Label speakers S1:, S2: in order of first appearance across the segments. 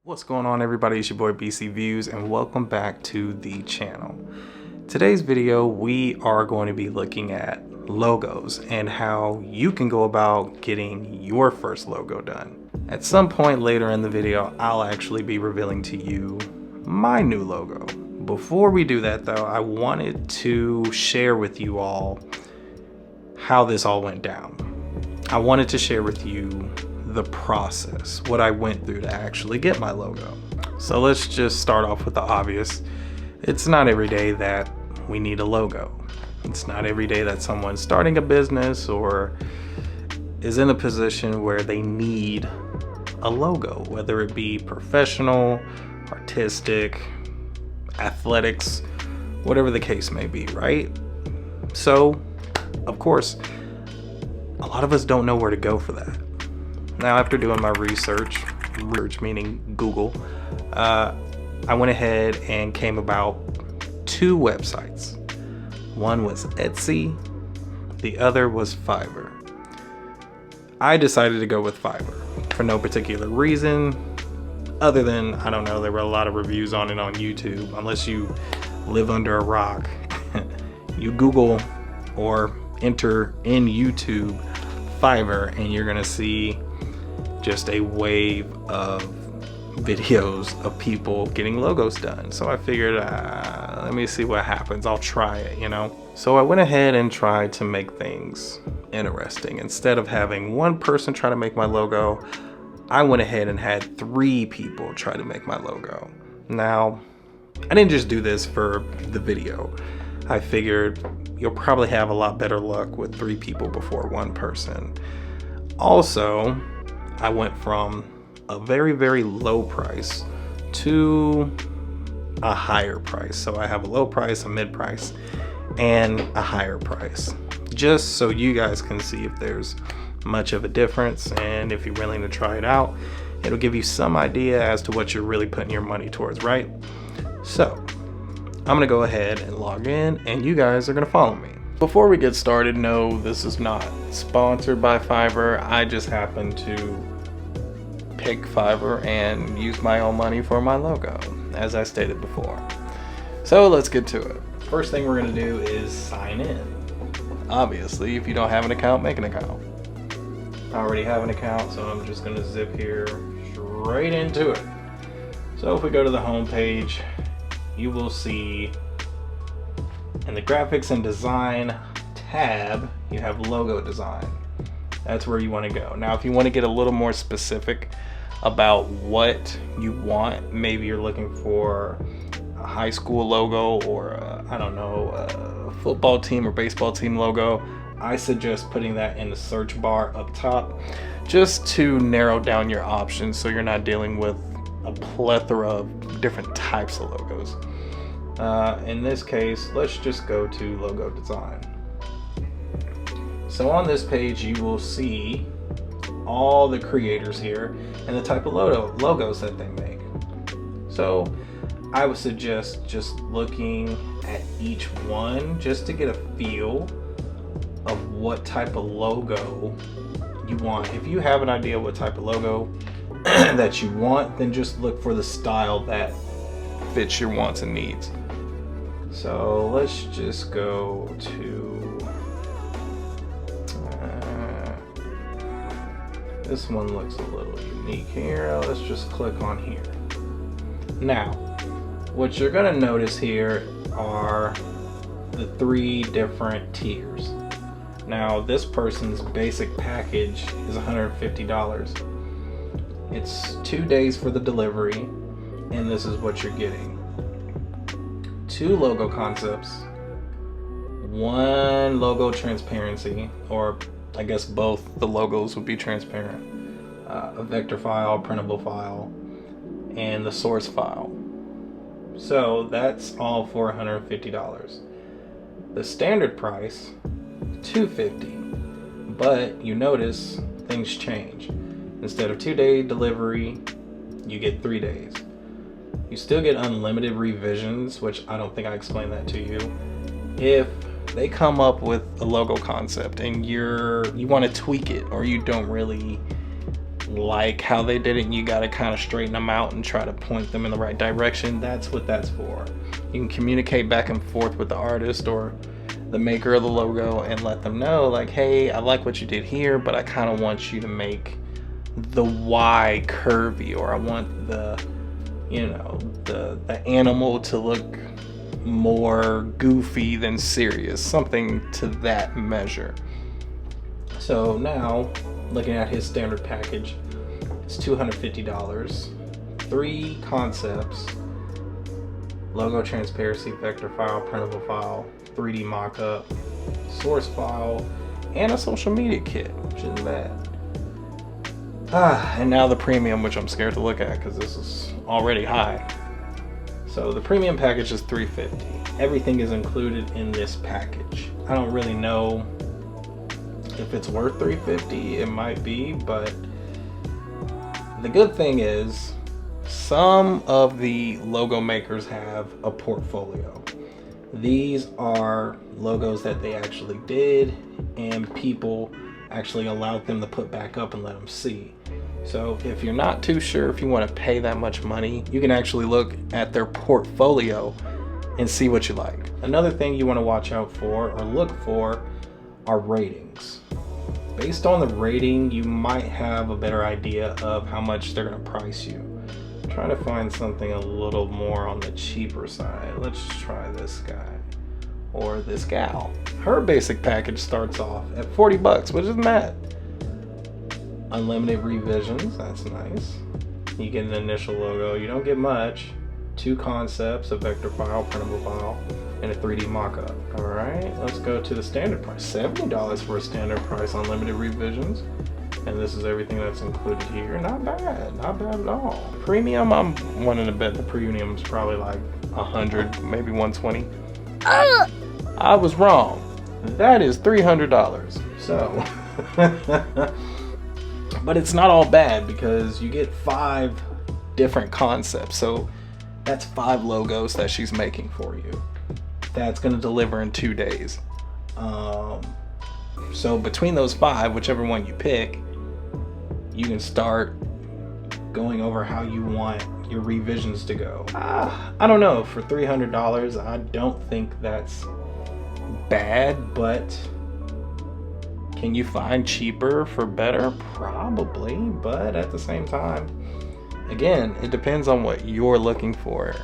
S1: What's going on, everybody? It's your boy BC Views and welcome back to the channel. Today's video we are going to be looking at logos and how you can go about getting your first logo done. At some point later in the video I'll actually be revealing to you my new logo. Before we do that though, I wanted to share with you all how this all went down. I wanted to share with you the process, what I went through to actually get my logo. So let's just start off with the obvious. It's not every day that we need a logo. It's not every day that someone's starting a business or is in a position where they need a logo, whether it be professional, artistic, athletics, whatever the case may be, right? So, of course, a lot of us don't know where to go for that. Now, after doing my research meaning Google, I went ahead and came about two websites. One was Etsy, the other was Fiverr. I decided to go with Fiverr for no particular reason, other than, I don't know, there were a lot of reviews on it on YouTube. Unless you live under a rock, you Google or enter in YouTube Fiverr and you're gonna see just a wave of videos of people getting logos done. So I figured, let me see what happens. I'll try it, you know? So I went ahead and tried to make things interesting. Instead of having one person try to make my logo, I went ahead and had 3 people try to make my logo. Now, I didn't just do this for the video. I figured you'll probably have a lot better luck with 3 people before 1 person. Also, I went from a very, very low price to a higher price. So I have a low price, a mid price, and a higher price. Just so you guys can see if there's much of a difference, and if you're willing to try it out, it'll give you some idea as to what you're really putting your money towards, right? So I'm gonna go ahead and log in and you guys are gonna follow me. Before we get started, no, this is not sponsored by Fiverr. I just happen to pick Fiverr and use my own money for my logo, as I stated before. So let's get to it. First thing we're gonna do is sign in. Obviously, if you don't have an account, make an account. I already have an account, so I'm just gonna zip here straight into it. So if we go to the home page, you will see in the graphics and design tab, you have logo design. That's where you want to go. Now, if you want to get a little more specific about what you want, maybe you're looking for a high school logo or I don't know, a football team or baseball team logo, I suggest putting that in the search bar up top just to narrow down your options so you're not dealing with a plethora of different types of logos. In this case, let's just go to logo design. So on this page, you will see all the creators here and the type of logos that they make. So I would suggest just looking at each one just to get a feel of what type of logo you want. If you have an idea what type of logo that you want, then just look for the style that fits your wants and needs. So let's just go to this one looks a little unique here. Let's just click on here. Now, what you're gonna notice here are the 3 different tiers. Now, this person's basic package is $150. It's 2 days for the delivery, and this is what you're getting. 2 logo concepts, 1 logo transparency, or I guess both the logos would be transparent, a vector file, printable file, and the source file. So that's all for $150. The standard price, $250, but you notice things change. Instead of 2-day delivery, you get 3 days. You still get unlimited revisions, which I don't think I explained that to you. If they come up with a logo concept and you want to tweak it, or you don't really like how they did it and you got to kind of straighten them out and try to point them in the right direction, that's what that's for. You can communicate back and forth with the artist or the maker of the logo and let them know, like, hey, I like what you did here, but I kind of want you to make the Y curvy, or I want the, you know, the animal to look more goofy than serious, something to that measure. So now, looking at his standard package, it's $250, 3 concepts, logo transparency, vector file, printable file, 3D mockup, source file, and a social media kit, which isn't bad. And now the premium, which I'm scared to look at because this is already high. So the premium package is $350. Everything is included in this package. I don't really know if it's worth $350. It might be, but the good thing is some of the logo makers have a portfolio. These are logos that they actually did and people actually allowed them to put back up and let them see. So if you're not too sure if you want to pay that much money, you can actually look at their portfolio and see what you like. Another thing you want to watch out for or look for are ratings. Based on the rating, you might have a better idea of how much they're going to price you. I'm trying to find something a little more on the cheaper side. Let's try this guy or this gal. Her basic package starts off at $40, which isn't bad. Unlimited revisions, that's nice. You get an initial logo, you don't get much. 2 concepts, a vector file, printable file, and a 3D mockup. All right, let's go to the standard price. $70 for a standard price, unlimited revisions. And this is everything that's included here. Not bad, not bad at all. Premium, I'm wanting to bet the premium's probably like 100, maybe 120. I was wrong. That is $300. So, but it's not all bad because you get 5 different concepts. So that's 5 logos that she's making for you. That's going to deliver in 2 days. So between those 5, whichever one you pick, you can start going over how you want your revisions to go. I don't know, for $300, I don't think that's bad, but can you find cheaper for better? Probably, but at the same time, again, it depends on what you're looking for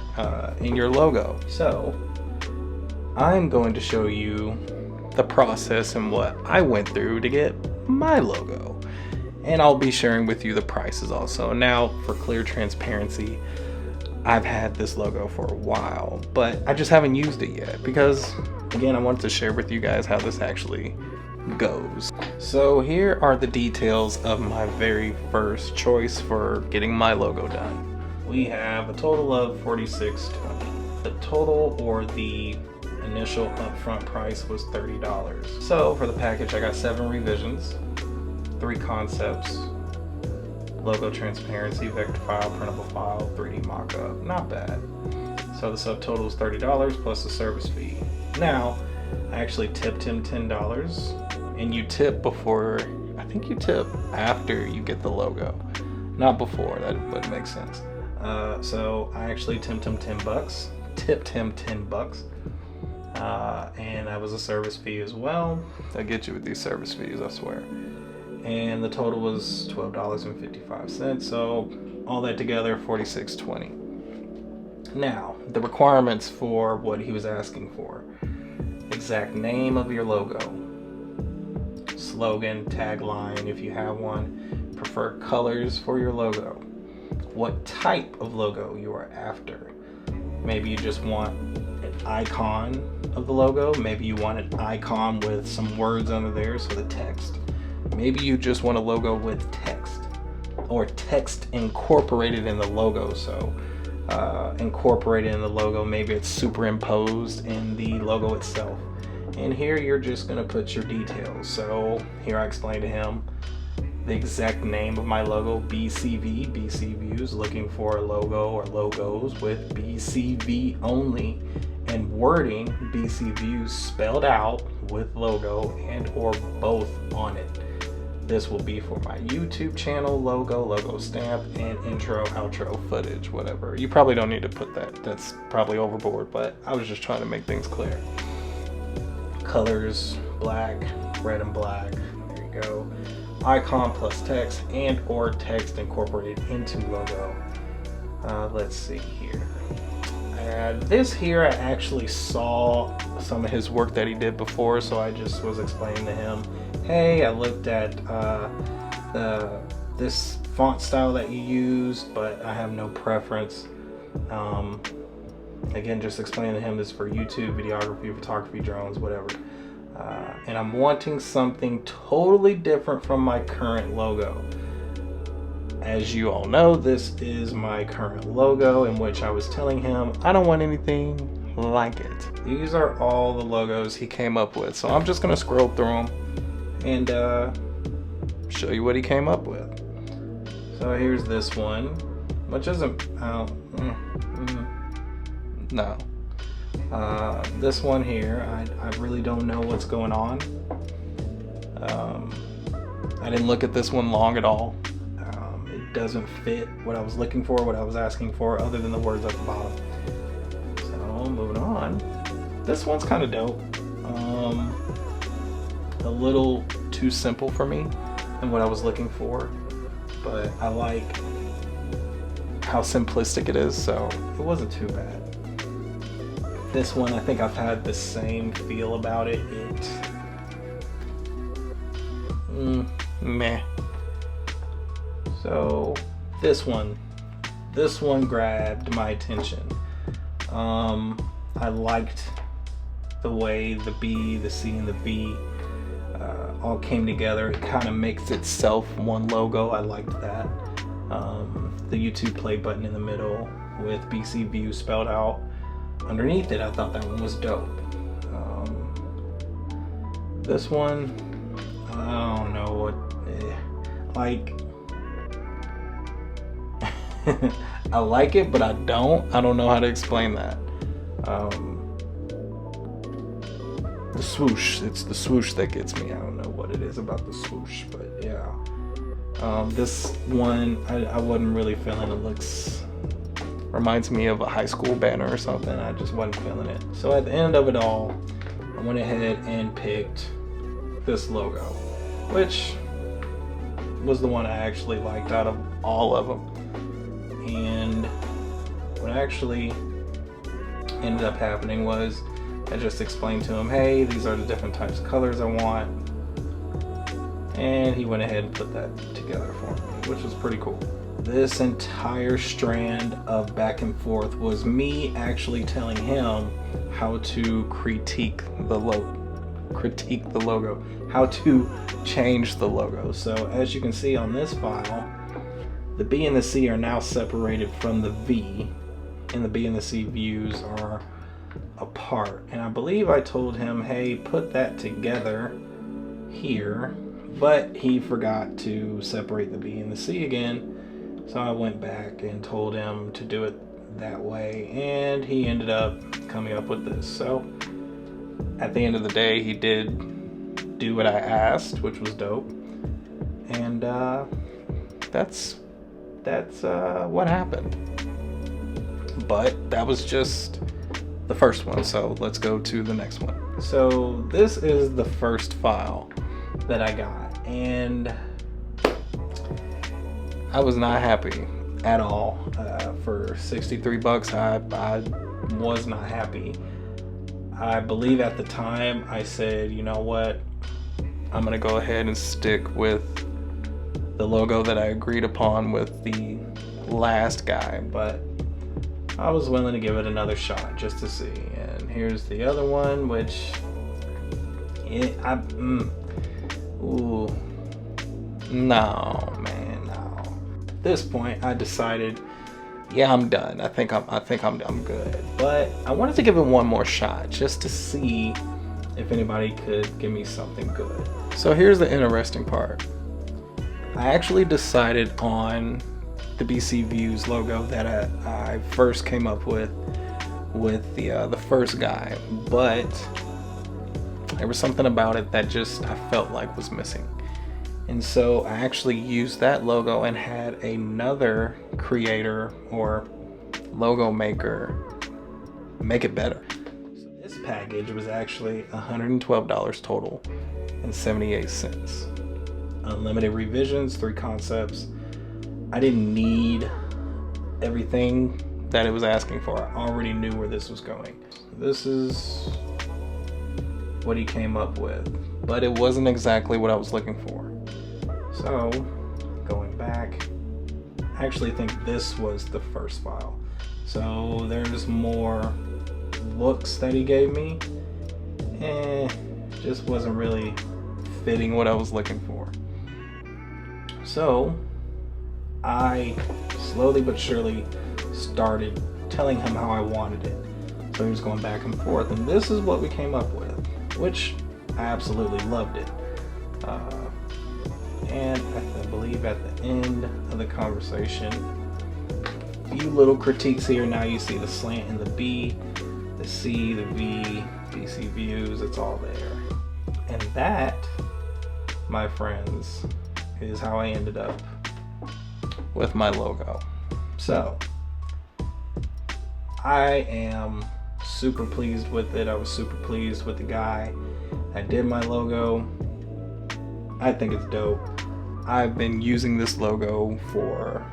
S1: in your logo. So I'm going to show you the process and what I went through to get my logo. And I'll be sharing with you the prices also. Now, for clear transparency, I've had this logo for a while, but I just haven't used it yet because, again, I wanted to share with you guys how this actually goes. So here are the details of my very first choice for getting my logo done. We have a total of $46.20. The total, or the initial upfront price, was $30. So for the package, I got 7 revisions, 3 concepts, logo transparency, vector file, printable file, 3D mockup. Not bad. So the subtotal is $30 plus the service fee. Now, I actually tipped him $10, and you tip before, I think you tip after you get the logo, not before. That would make sense. So I actually tipped him $10, and that was a service fee as well. I get you with these service fees, I swear. And the total was $12.55. So all that together, $46.20. Now, the requirements for what he was asking for: exact name of your logo, slogan, tagline if you have one, preferred colors for your logo, what type of logo you are after. Maybe you just want an icon of the logo, maybe you want an icon with some words under there, so the text. Maybe you just want a logo with text, or text incorporated in the logo. So incorporated in the logo, maybe it's superimposed in the logo itself. And here you're just gonna put your details. So here I explained to him the exact name of my logo, BCV, BC Views, looking for a logo or logos with BCV only, and wording BC Views spelled out with logo and or both on it. This will be for my YouTube channel logo stamp, and intro, outro footage, whatever. You probably don't need to put that. That's probably overboard, but I was just trying to make things clear. Colors, black, red and black. There you go. Icon plus text and or text incorporated into logo. Let's see here. This here, I actually saw some of his work that he did before, so I just was explaining to him, hey, I looked at this font style that you used, but I have no preference. Again, just explaining to him this for YouTube, videography, photography, drones, whatever. And I'm wanting something totally different from my current logo. As you all know, this is my current logo, in which I was telling him I don't want anything like it. These are all the logos he came up with, so I'm just gonna scroll through them and show you what he came up with. So here's this one, which isn't no. This one here, I really don't know what's going on. I didn't look at this one long at all. It doesn't fit what I was looking for, what I was asking for, other than the words at the bottom. So moving on. This one's kind of dope. A little too simple for me and what I was looking for, but I like how simplistic it is, so it wasn't too bad. This one, I think I've had the same feel about it. Meh. So this one grabbed my attention. I liked the way the B, the C, and the V all came together. It kind of makes itself one logo. I liked that. The YouTube play button in the middle with BC View spelled out underneath it. I thought that one was dope. This one, I don't know what, like, I like it, but I don't know how to explain that. The swoosh, it's the swoosh that gets me. I don't know what it is about the swoosh, but yeah. This one, I wasn't really feeling it. Reminds me of a high school banner or something. I just wasn't feeling it. So at the end of it all, I went ahead and picked this logo, which was the one I actually liked out of all of them. And what actually ended up happening was I just explained to him, hey, these are the different types of colors I want. And he went ahead and put that together for me, which was pretty cool. This entire strand of back and forth was me actually telling him how to critique the logo, how to change the logo. So as you can see on this file, the B and the C are now separated from the V, and the B and the C views are apart. And I believe I told him, hey, put that together here, but he forgot to separate the B and the C again. So I went back and told him to do it that way, and he ended up coming up with this. So at the end of the day, he did do what I asked, which was dope. And that's what happened. But that was just the first one, so let's go to the next one. So this is the first file that I got, and I was not happy at all. For 63 bucks, I was not happy. I believe at the time I said, you know what, I'm gonna go ahead and stick with the logo that I agreed upon with the last guy, but I was willing to give it another shot just to see. And here's the other one, which no, man, no. At this point, I decided, yeah, I'm done. I think I'm good. But I wanted to give it one more shot just to see if anybody could give me something good. So here's the interesting part. I actually decided on the BC Views logo that I first came up with the first guy, but there was something about it that just I felt like was missing. And so I actually used that logo and had another creator or logo maker make it better. So this package was actually $112 total and 78 cents. Unlimited revisions, 3 concepts. I didn't need everything that it was asking for. I already knew where this was going. This is what he came up with, but it wasn't exactly what I was looking for. So going back, I actually think this was the first file. So there's more looks that he gave me. Just wasn't really fitting what I was looking for. So I slowly but surely started telling him how I wanted it. So he was going back and forth, and this is what we came up with, which I absolutely loved it. And I believe at the end of the conversation, a few little critiques here. Now you see the slant in the B, the C, the V, BC views, it's all there. And that, my friends, is how I ended up with my logo. So I am super pleased with it. I was super pleased with the guy that did my logo. I think it's dope. I've been using this logo for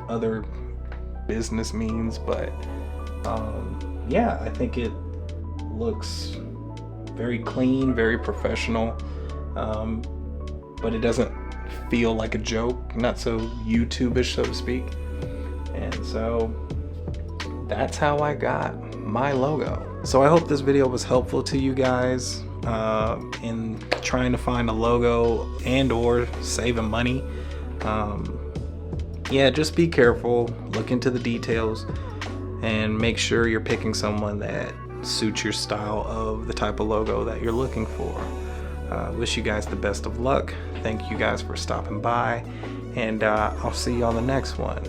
S1: other business means, but yeah, I think it looks very clean, very professional, but it doesn't feel like a joke, not so YouTube-ish, so to speak. And so that's how I got my logo. So I hope this video was helpful to you guys in trying to find a logo and or saving money. Yeah, just be careful, look into the details, and make sure you're picking someone that suits your style of the type of logo that you're looking for. Wish you guys the best of luck. Thank you guys for stopping by, and I'll see you on the next one.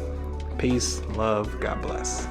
S1: Peace, love, God bless.